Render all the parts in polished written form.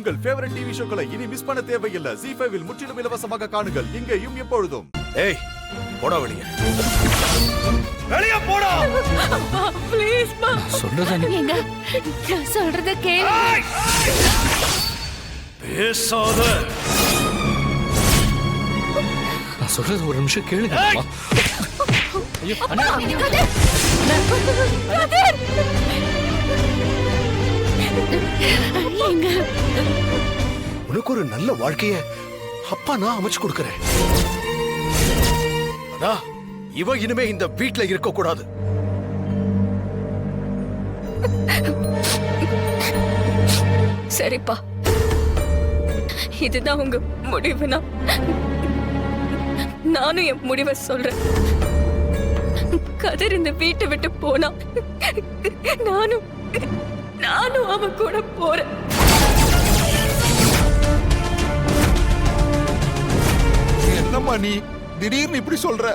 உங்கள் favourite TV ஷோக்களை இனி miss பண்ண தேவையில்லை. ZEE5 இல் முற்றிலும் இலவசமாக காணுங்கள். இங்கேயும் எப்பொழுதும். ஏய் போடா வெளியே. வெளியே போடா. ப்ளீஸ் மா. சொல்றத நீங்க சொல்றத கேளு. பேசாத. நான் சொல்றது ஒரு நிமிஷம் கேளுங்க. ஐயோ அண்ணா. கதிர். எங்க உனக்கு ஒரு நல்ல வாழ்க்கைய அப்பா நான் அமைச்சு கொடுக்கறேன். ஆனா இவ இனிமே இந்த வீட்ல இருக்க கூடாது. சரிப்பா, இதுதான் உங்க முடிவுனா நானும் என் முடிவை சொல்றேன். கதிர் இந்த வீட்டை விட்டு போனா நானும் அவன் கூட போறேன். என்னம்மா நீ திடீர்னு இப்படி சொல்ற?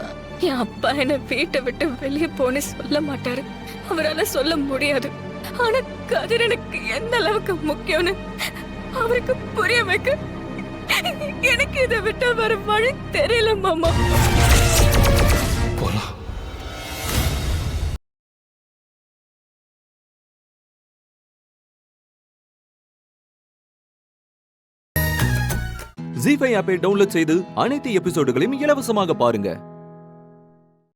என் அப்பா என்ன வீட்டை விட்டு வெளியே போன்னு சொல்ல மாட்டாரு, அவரால் சொல்ல முடியாது. ஆனா கதிர் எனக்கு எந்த அளவுக்கு முக்கியம்னு அவருக்கு புரிய வைக்க எனக்கு இதை விட்டு வர வழி தெரியல மாமா. போலாம். ZEE5 ஆப்பை டவுன்லோட் செய்து அனைத்து எபிசோடுகளையும் இலவசமாக பாருங்க.